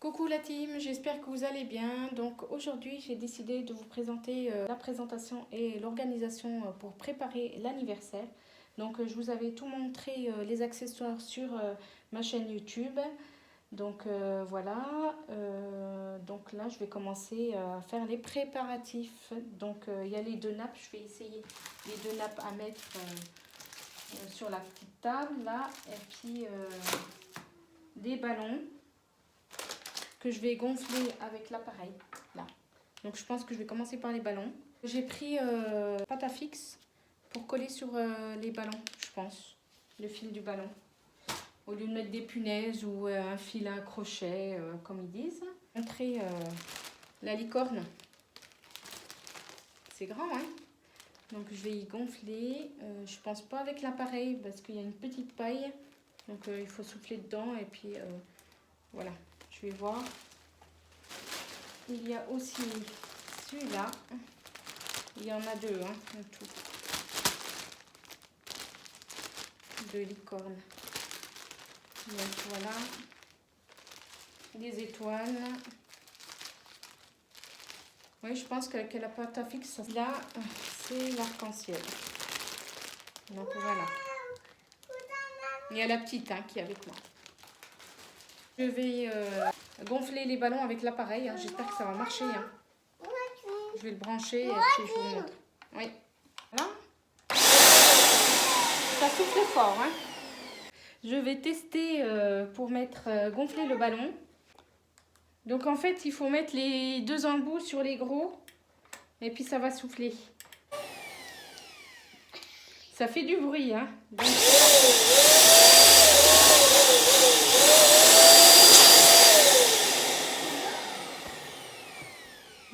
Coucou la team, j'espère que vous allez bien. Donc aujourd'hui j'ai décidé de vous présenter la présentation et l'organisation pour préparer l'anniversaire. Donc je vous avais tout montré les accessoires sur ma chaîne YouTube. Donc voilà, donc là je vais commencer à faire les préparatifs. Donc il y a les deux nappes, je vais essayer les deux nappes à mettre sur la petite table là. Et puis des ballons que je vais gonfler avec l'appareil là. Donc je pense que je vais commencer par les ballons. J'ai pris pâte à fixe pour coller sur les ballons, je pense, le fil du ballon. Au lieu de mettre des punaises ou un fil à crochet, comme ils disent. Montrer la licorne. C'est grand, hein? Donc je vais y gonfler. Je pense pas avec l'appareil parce qu'il y a une petite paille. Donc il faut souffler dedans et puis voilà. Je vais voir. Il y a aussi celui-là. Il y en a deux, hein, en tout. Deux licornes. Donc voilà. Des étoiles. Oui, je pense qu'avec la pâte à fixe, là, c'est l'arc-en-ciel. Donc voilà. Il y a la petite qui est avec moi. Je vais gonfler les ballons avec l'appareil. Hein. J'espère que ça va marcher. Hein. Je vais le brancher et puis je vous montre. Oui. Voilà. Ça souffle fort. Hein. Je vais tester pour gonfler le ballon. Donc en fait, il faut mettre les deux embouts sur les gros. Et puis ça va souffler. Ça fait du bruit. Hein. Donc...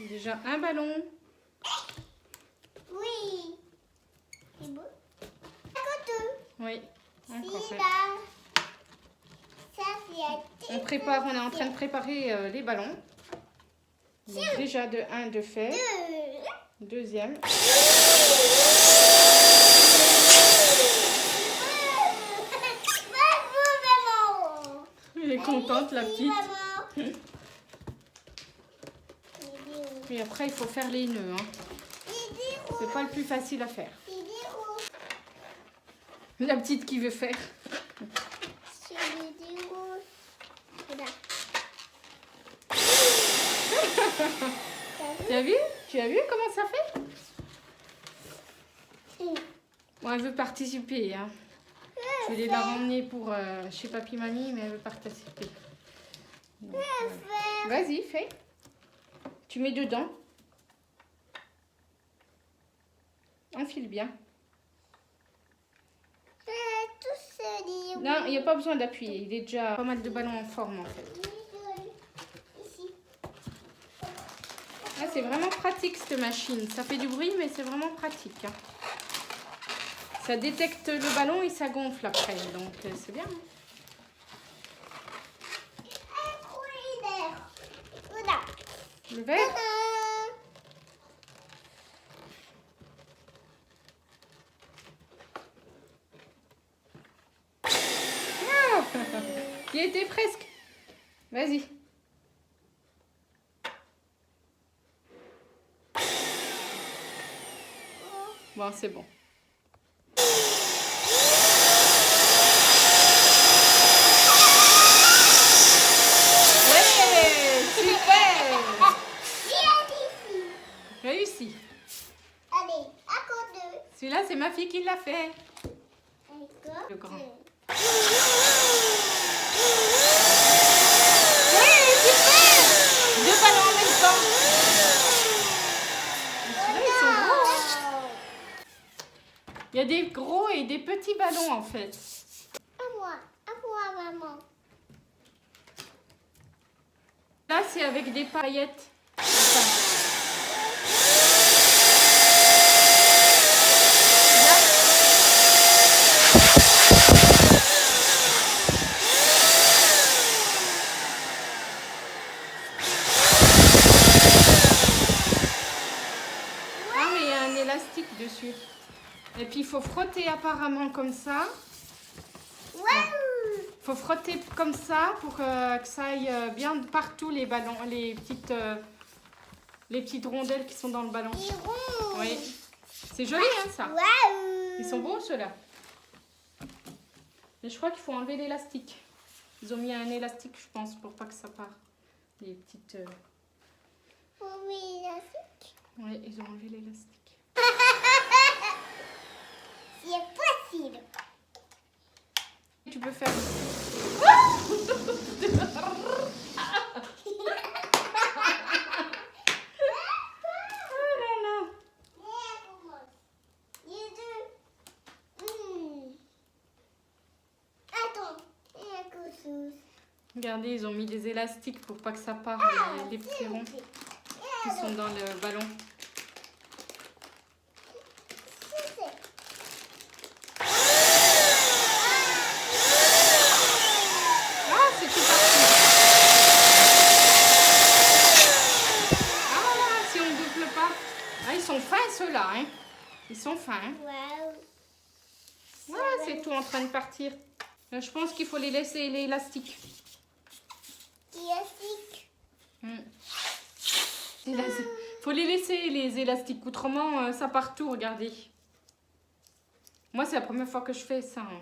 Déjà un ballon. Oui. C'est beau. Oui. Encore. On est en train de préparer les ballons. Donc, déjà de 1 de fait. Deuxième. Elle est contente la petite. Puis après il faut faire les nœuds. Hein. C'est pas le plus facile à faire. La petite qui veut faire. Tu as vu? Tu as vu comment ça fait? Bon, elle veut participer. Hein. Je vais la ramener pour chez papy-mamie, mais elle veut participer. Voilà. Vas-y, fais. Tu mets dedans. Enfile bien. Non, il n'y a pas besoin d'appuyer. Il est déjà pas mal de ballons en forme en fait. Ah, c'est vraiment pratique cette machine. Ça fait du bruit, mais c'est vraiment pratique. Hein. Ça détecte le ballon et ça gonfle après. Donc c'est bien. Hein. Le verre. Il était presque. Vas-y. Bon, c'est bon. Ouais, super. Réussi. Allez, encore deux. Celui-là, c'est ma fille qui l'a fait. Le grand. Il y a des gros et des petits ballons en fait. À moi, maman. Là, c'est avec des paillettes. Ah, mais il y a un élastique dessus. Et puis il faut frotter apparemment comme ça. Ouais. faut frotter comme ça pour que ça aille bien partout les ballons, les petites rondelles qui sont dans le ballon. Il est rond. Oui. C'est joli, hein, ça. Waouh. Ils sont beaux, ceux-là. Mais je crois qu'il faut enlever l'élastique. Ils ont mis un élastique, je pense, pour pas que ça parte. Les petites... Oui, l'élastique. Oui, ils ont enlevé l'élastique. C'est facile. Tu peux faire... Regardez, ils ont mis des élastiques pour pas que ça parte, les petits ronds qui sont dans le ballon. Ah, c'est tout parti. Ah voilà, si on boucle pas. Ah, ils sont fins ceux-là, hein. Ils sont fins. Hein. Voilà, c'est tout en train de partir. Je pense qu'il faut les laisser l'élastique. Faut les laisser les élastiques, autrement ça part tout, regardez. Moi c'est la première fois que je fais ça. Hein.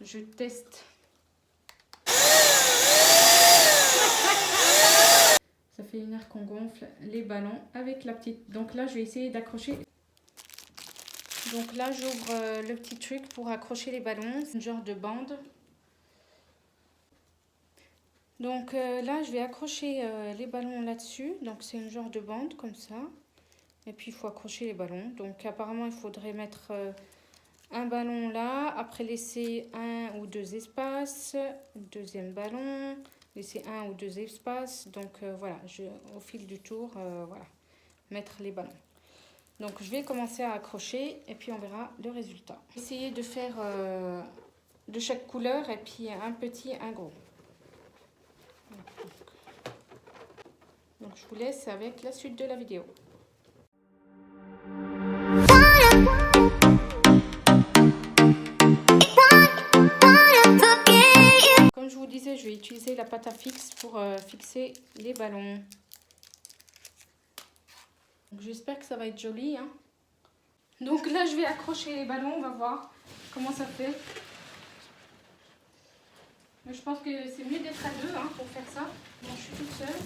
Je teste. Ça fait une heure qu'on gonfle les ballons avec la petite. Donc là je vais essayer d'accrocher. Donc là j'ouvre le petit truc pour accrocher les ballons. C'est une genre de bande. Donc là, je vais accrocher les ballons là-dessus. Donc c'est une genre de bande comme ça. Et puis il faut accrocher les ballons. Donc apparemment, il faudrait mettre un ballon là. Après laisser un ou deux espaces. Deuxième ballon. Laisser un ou deux espaces. Donc voilà, au fil du tour, voilà, mettre les ballons. Donc je vais commencer à accrocher et puis on verra le résultat. Essayez de faire de chaque couleur et puis un petit, un gros. Donc je vous laisse avec la suite de la vidéo. Comme je vous disais, je vais utiliser la pâte à fixe pour fixer les ballons. J'espère que ça va être joli. Hein. Donc là, je vais accrocher les ballons. On va voir comment ça fait. Mais je pense que c'est mieux d'être à deux hein, pour faire ça. Moi, je suis toute seule.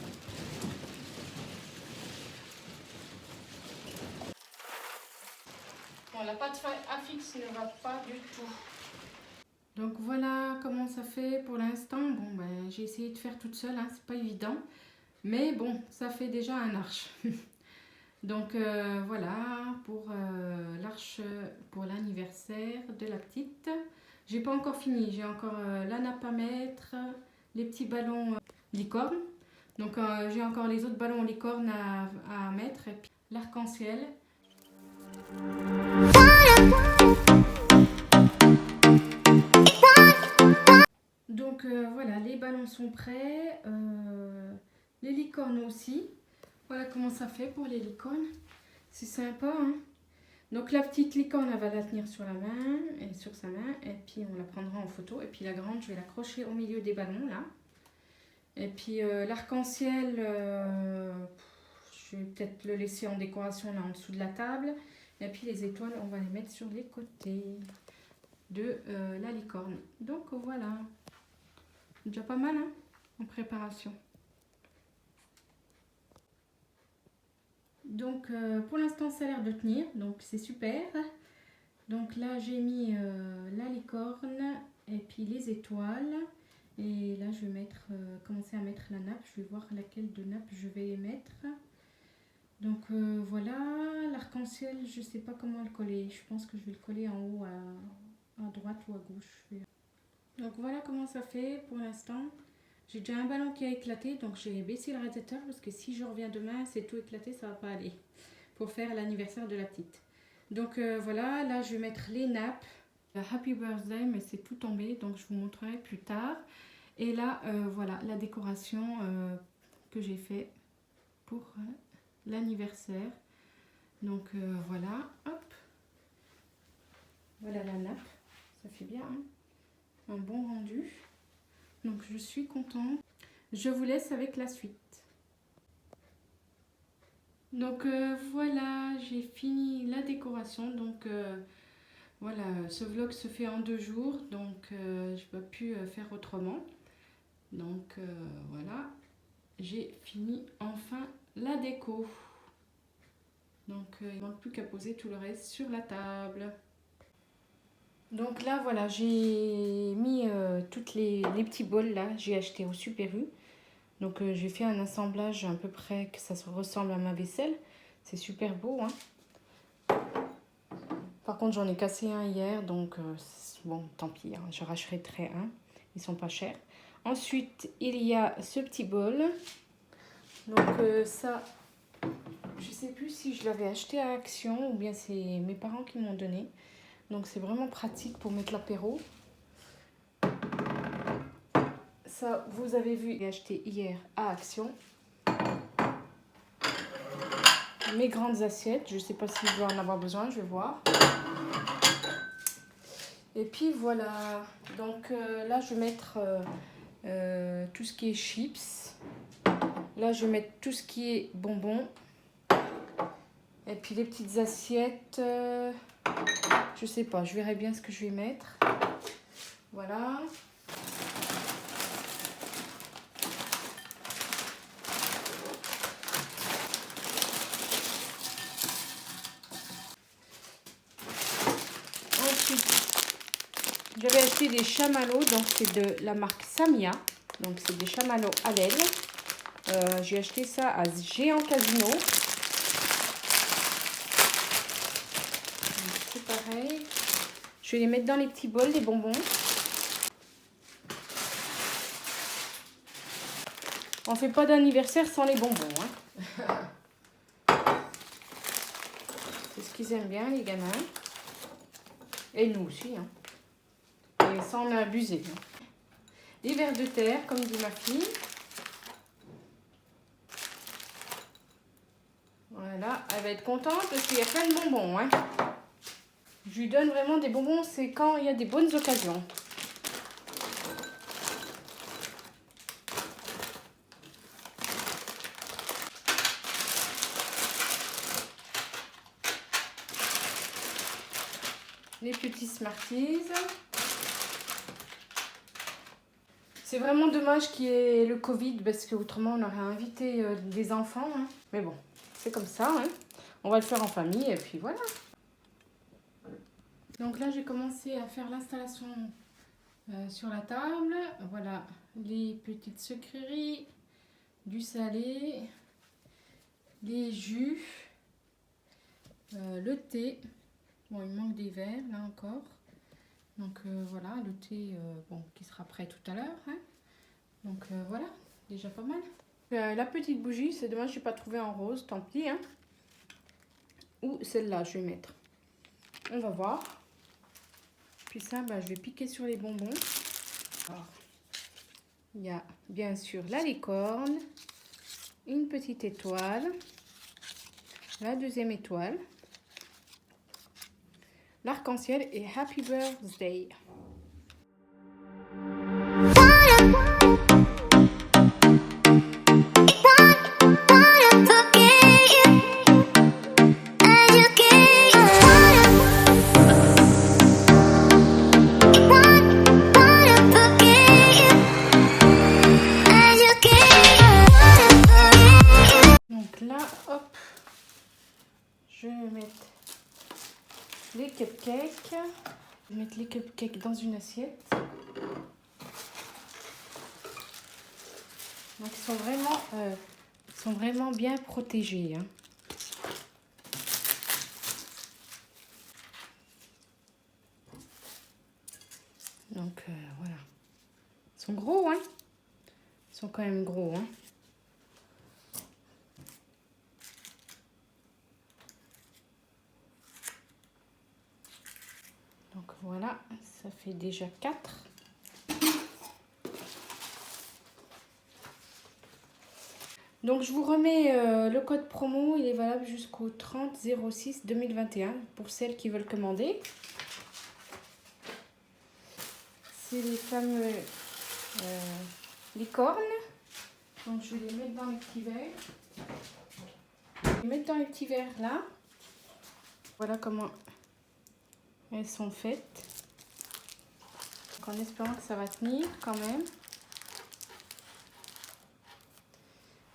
Bon, la pâte à fixe ne va pas du tout. Donc voilà comment ça fait pour l'instant. Bon, ben, j'ai essayé de faire toute seule, hein, c'est pas évident. Mais bon, ça fait déjà un arche. Donc voilà pour l'arche pour l'anniversaire de la petite. J'ai pas encore fini, j'ai encore la nappe à mettre, les petits ballons licorne. Donc j'ai encore les autres ballons licorne à mettre et puis l'arc-en-ciel. Donc voilà, les ballons sont prêts, les licornes aussi. Voilà comment ça fait pour les licornes. C'est sympa, hein. Donc la petite licorne, elle va la tenir sur la main et sur sa main et puis on la prendra en photo. Et puis la grande, je vais l'accrocher au milieu des ballons là. Et puis l'arc-en-ciel, je vais peut-être le laisser en décoration là en dessous de la table. Et puis les étoiles, on va les mettre sur les côtés de la licorne. Donc voilà, c'est déjà pas mal hein, en préparation. Donc pour l'instant ça a l'air de tenir, donc c'est super. Donc là j'ai mis la licorne et puis les étoiles. Et là je vais mettre, commencer à mettre la nappe, je vais voir laquelle de nappe je vais mettre. Donc voilà, l'arc-en-ciel je sais pas comment le coller, je pense que je vais le coller en haut à droite ou à gauche. Donc voilà comment ça fait pour l'instant. J'ai déjà un ballon qui a éclaté, donc j'ai baissé le radiateur parce que si je reviens demain, c'est tout éclaté, ça va pas aller pour faire l'anniversaire de la petite. Donc voilà, là je vais mettre les nappes. Happy birthday, mais c'est tout tombé, donc je vous montrerai plus tard. Et là, voilà la décoration que j'ai fait pour l'anniversaire. Donc voilà, hop. Voilà la nappe, ça fait bien. Hein. un bon rendu. Donc je suis contente. Je vous laisse avec la suite. Donc voilà, j'ai fini la décoration. Donc voilà, ce vlog se fait en 2 jours. Donc je n'ai pas pu faire autrement. Donc voilà, j'ai fini enfin la déco. Donc il ne manque plus qu'à poser tout le reste sur la table. Donc là voilà, j'ai mis toutes les petits bols là, j'ai acheté au Super U. Donc j'ai fait un assemblage à peu près que ça ressemble à ma vaisselle. C'est super beau, hein. Par contre j'en ai cassé un hier, donc bon tant pis, hein, je rachèterai un. Ils sont pas chers. Ensuite il y a ce petit bol. Donc ça, je sais plus si je l'avais acheté à Action ou bien c'est mes parents qui m'ont donné. Donc c'est vraiment pratique pour mettre l'apéro. Ça, vous avez vu, j'ai acheté hier à Action. Mes grandes assiettes, je ne sais pas si je dois en avoir besoin, je vais voir. Et puis voilà, donc là je vais mettre tout ce qui est chips. Là je vais mettre tout ce qui est bonbons. Et puis les petites assiettes, je sais pas, je verrai bien ce que je vais mettre. Voilà. J'avais acheté des chamallows, donc c'est de la marque Samia. Donc c'est des chamallows à l'aile. J'ai acheté ça à Géant Casino. C'est pareil. Je vais les mettre dans les petits bols, les bonbons. On fait pas d'anniversaire sans les bonbons, hein. C'est ce qu'ils aiment bien, les gamins. Et nous aussi, hein. Et sans abuser. Des vers de terre, comme dit ma fille. Voilà, elle va être contente parce qu'il y a plein de bonbons, hein. Je lui donne vraiment des bonbons, c'est quand il y a des bonnes occasions. Les petits Smarties. C'est vraiment dommage qu'il y ait le Covid parce qu'autrement on aurait invité des enfants, hein. Mais bon, c'est comme ça, hein. On va le faire en famille et puis voilà. Donc là j'ai commencé à faire l'installation sur la table. Voilà les petites sucreries, du salé, les jus, le thé. Bon, il manque des verres là encore. Donc voilà, le thé bon, qui sera prêt tout à l'heure, hein. Donc voilà, déjà pas mal. La petite bougie, c'est dommage, je n'ai pas trouvé en rose, tant pis, hein. Ou celle-là, je vais mettre. On va voir. Puis ça, bah, je vais piquer sur les bonbons. Alors, il y a bien sûr la licorne, une petite étoile, la deuxième étoile, l'arc-en-ciel et Happy Birthday. Donc là, hop, je vais mettre les cupcakes. Je vais mettre les cupcakes dans une assiette. Donc ils sont vraiment bien protégés, hein. Donc voilà. Ils sont gros, hein. Ils sont quand même gros, hein. Donc voilà, ça fait déjà 4. Donc je vous remets le code promo, il est valable jusqu'au 30/06/2021 pour celles qui veulent commander. c'est les fameux licornes. Donc je vais les mettre dans les petits verres. Je vais les mettre dans les petits verres là. Voilà comment elles sont faites. Donc, en espérant que ça va tenir quand même.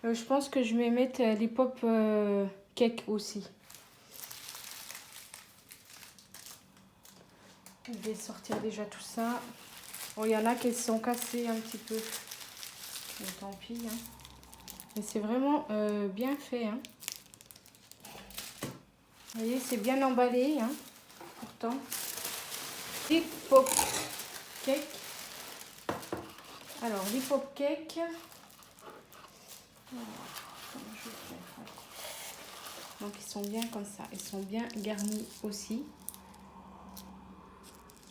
Je pense que je vais mettre les pop cake aussi. Je vais sortir déjà tout ça. Bon, il y en a qui sont cassés un petit peu. Mais tant pis. Hein. Mais c'est vraiment bien fait. Hein. Vous voyez, c'est bien emballé. Hein, pourtant. Les pop cake. Alors, les pop cake. Donc, ils sont bien comme ça. Ils sont bien garnis aussi.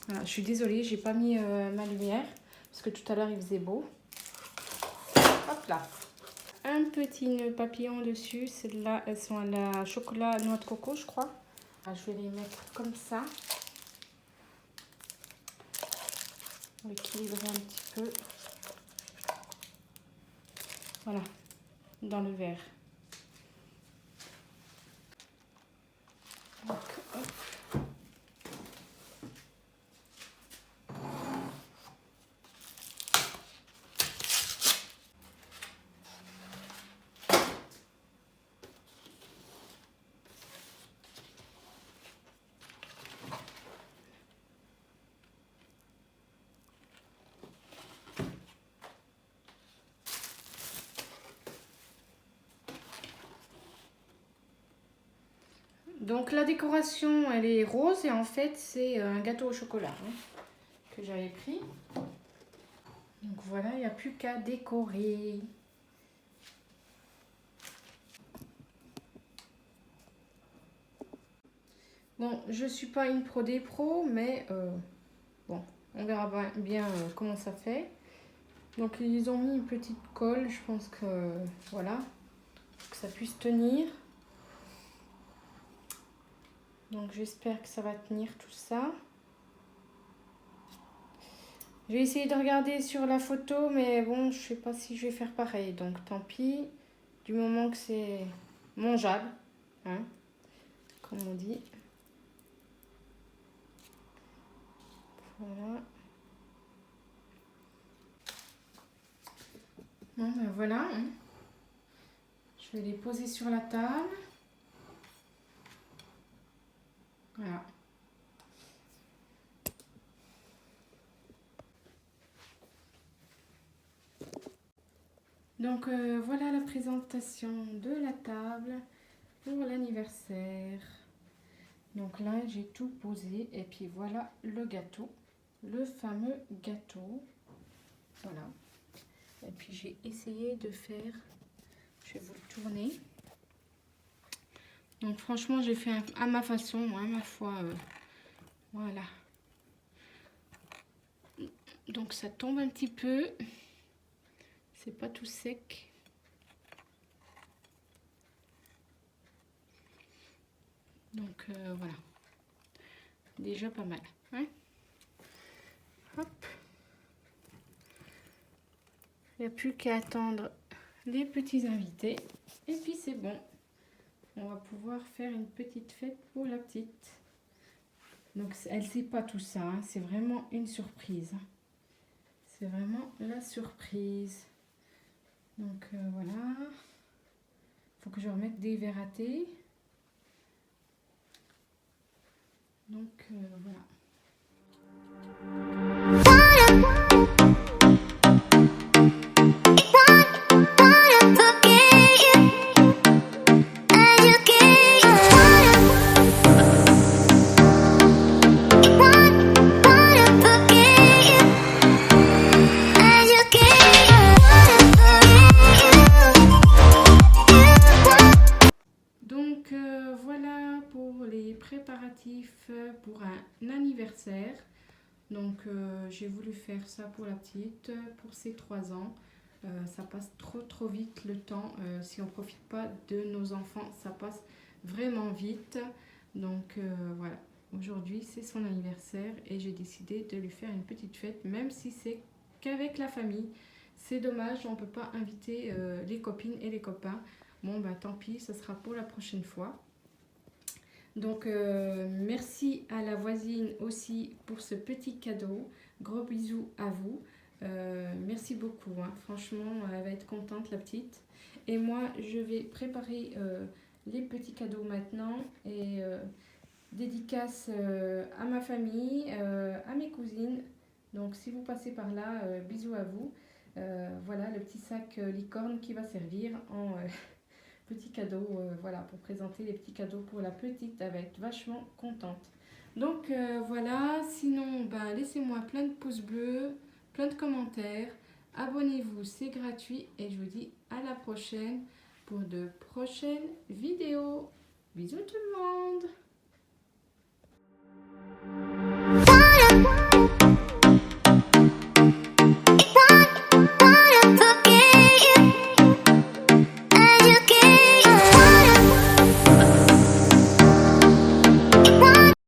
Voilà, je suis désolée, j'ai pas mis ma lumière. Parce que tout à l'heure, il faisait beau. Hop là. Un petit nœud papillon dessus. Celles-là, elles sont à la chocolat noix de coco, je crois. Alors, je vais les mettre comme ça. Pour équilibrer un petit peu. Voilà. Dans le verre. Donc, hop. Donc la décoration, elle est rose et en fait c'est un gâteau au chocolat hein, que j'avais pris. Donc voilà, il n'y a plus qu'à décorer. Bon, je suis pas une pro des pros, mais bon, on verra bien comment ça fait. Donc ils ont mis une petite colle, je pense que voilà, pour que ça puisse tenir. Donc j'espère que ça va tenir tout ça. J'ai essayé de regarder sur la photo, mais bon, je sais pas si je vais faire pareil. Donc tant pis, du moment que c'est mangeable, hein, comme on dit. Voilà. Bon ben voilà. Hein. Je vais les poser sur la table. Voilà. Donc voilà la présentation de la table pour l'anniversaire. Donc là j'ai tout posé et puis voilà le gâteau, le fameux gâteau. Voilà. Et puis j'ai essayé de faire, je vais vous le tourner. Donc franchement j'ai fait à ma façon, hein, ma foi. Voilà. Donc ça tombe un petit peu. C'est pas tout sec. Donc voilà. Déjà pas mal. Hein, hop. Il n'y a plus qu'à attendre les petits invités. Et puis c'est bon. On va pouvoir faire une petite fête pour la petite. Donc elle ne sait pas tout ça. Hein. C'est vraiment une surprise. C'est vraiment la surprise. Donc voilà. Il faut que je remette des verres à thé. Donc voilà. Voilà pour les préparatifs pour un anniversaire. Donc j'ai voulu faire ça pour la petite, pour ses 3 ans. Ça passe trop vite le temps. Si on ne profite pas de nos enfants, ça passe vraiment vite. Donc voilà. aujourd'hui c'est son anniversaire et j'ai décidé de lui faire une petite fête, même si c'est qu'avec la famille. C'est dommage, on ne peut pas inviter les copines et les copains. Bon, bah tant pis, ce sera pour la prochaine fois. Donc, merci à la voisine aussi pour ce petit cadeau. Gros bisous à vous. Merci beaucoup, hein. Franchement, elle va être contente, la petite. Et moi, je vais préparer les petits cadeaux maintenant. Et dédicace à ma famille, à mes cousines. Donc, si vous passez par là, bisous à vous. Voilà le petit sac licorne qui va servir en petit cadeau. Voilà, pour présenter les petits cadeaux pour la petite. Elle va être vachement contente. Donc, voilà. Sinon, ben, laissez-moi plein de pouces bleus, plein de commentaires. Abonnez-vous, c'est gratuit. Et je vous dis à la prochaine pour de prochaines vidéos. Bisous tout le monde!